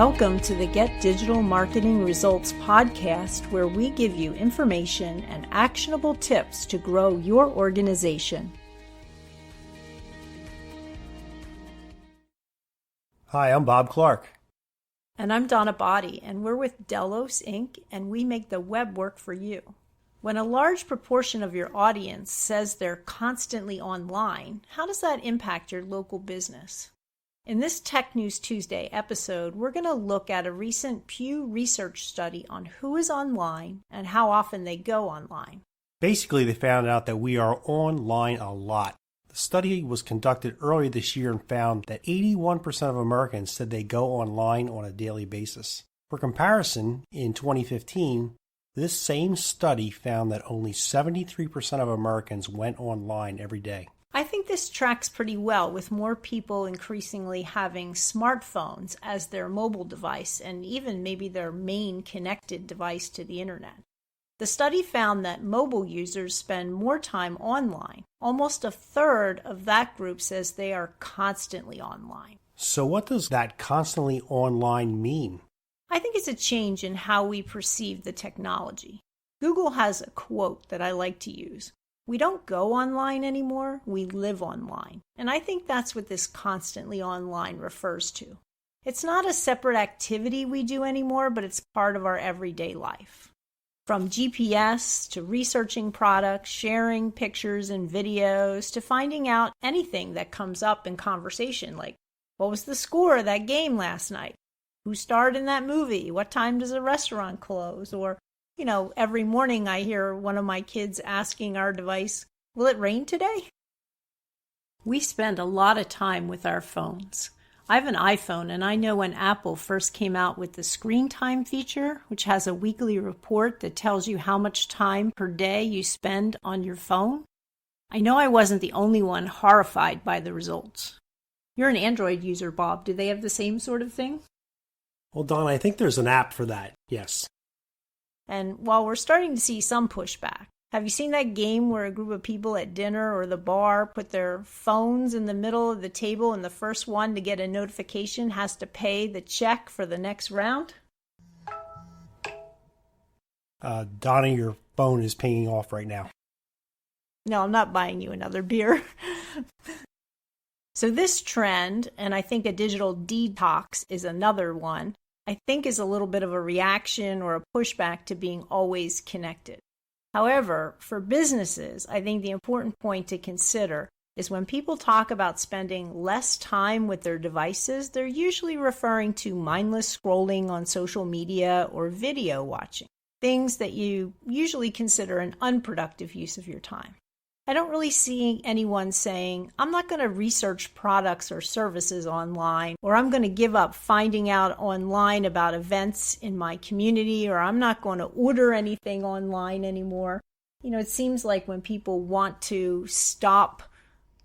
Welcome to the Get Digital Marketing Results podcast, where we give you information and actionable tips to grow your organization. Hi, I'm Bob Clark. And I'm Donna Botti, and we're with Delos Inc., and we make the web work for you. When a large proportion of your audience says they're constantly online, how does that impact your local business? In this Tech News Tuesday episode, we're going to look at a recent Pew Research study on who is online and how often they go online. Basically, they found out that we are online a lot. The study was conducted earlier this year and found that 81% of Americans said they go online on a daily basis. For comparison, in 2015, this same study found that only 73% of Americans went online every day. I think this tracks pretty well with more people increasingly having smartphones as their mobile device and even maybe their main connected device to the internet. The study found that mobile users spend more time online. Almost a third of that group says they are constantly online. So what does that constantly online mean? I think it's a change in how we perceive the technology. Google has a quote that I like to use. We don't go online anymore, we live online. And I think that's what this constantly online refers to. It's not a separate activity we do anymore, but it's part of our everyday life. From GPS to researching products, sharing pictures and videos, to finding out anything that comes up in conversation, like what was the score of that game last night? Who starred in that movie? What time does a restaurant close? Or every morning I hear one of my kids asking our device, will it rain today? We spend a lot of time with our phones. I have an iPhone, and I know when Apple first came out with the screen time feature, which has a weekly report that tells you how much time per day you spend on your phone. I know I wasn't the only one horrified by the results. You're an Android user, Bob. Do they have the same sort of thing? Well, Don, I think there's an app for that, yes. And while we're starting to see some pushback, have you seen that game where a group of people at dinner or the bar put their phones in the middle of the table and the first one to get a notification has to pay the check for the next round? Donna, your phone is pinging off right now. No, I'm not buying you another beer. So this trend, and I think a digital detox is another one, I think is a little bit of a reaction or a pushback to being always connected. However, for businesses, I think the important point to consider is when people talk about spending less time with their devices, they're usually referring to mindless scrolling on social media or video watching, things that you usually consider an unproductive use of your time. I don't really see anyone saying, I'm not going to research products or services online, or I'm going to give up finding out online about events in my community, or I'm not going to order anything online anymore. It seems like when people want to stop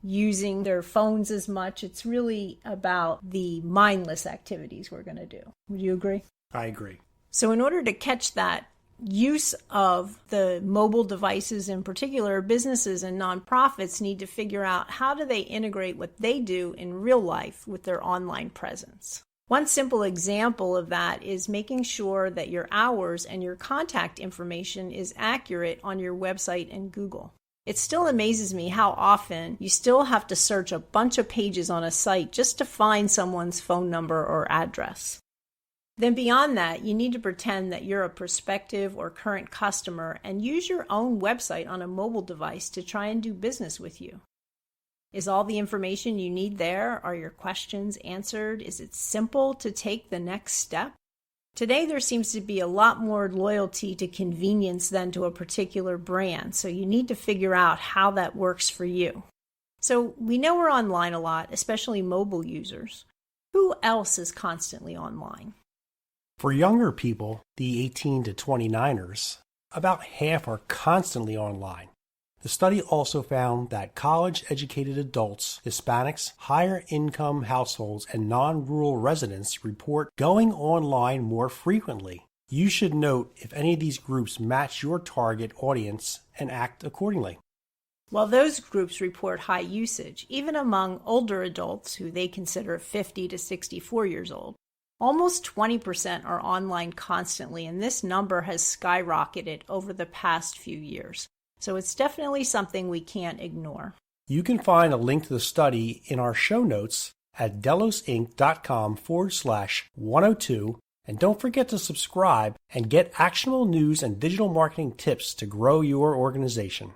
using their phones as much, it's really about the mindless activities we're going to do. Would you agree? I agree. So in order to catch that use of the mobile devices in particular, businesses and nonprofits need to figure out how do they integrate what they do in real life with their online presence. One simple example of that is making sure that your hours and your contact information is accurate on your website and Google. It still amazes me how often you still have to search a bunch of pages on a site just to find someone's phone number or address. Then beyond that, you need to pretend that you're a prospective or current customer and use your own website on a mobile device to try and do business with you. Is all the information you need there? Are your questions answered? Is it simple to take the next step? Today, there seems to be a lot more loyalty to convenience than to a particular brand, so you need to figure out how that works for you. So we know we're online a lot, especially mobile users. Who else is constantly online? For younger people, the 18 to 29ers, about half are constantly online. The study also found that college-educated adults, Hispanics, higher-income households, and non-rural residents report going online more frequently. You should note if any of these groups match your target audience and act accordingly. While those groups report high usage, even among older adults who they consider 50 to 64 years old, Almost 20% are online constantly, and this number has skyrocketed over the past few years. So it's definitely something we can't ignore. You can find a link to the study in our show notes at delosinc.com/102, and don't forget to subscribe and get actionable news and digital marketing tips to grow your organization.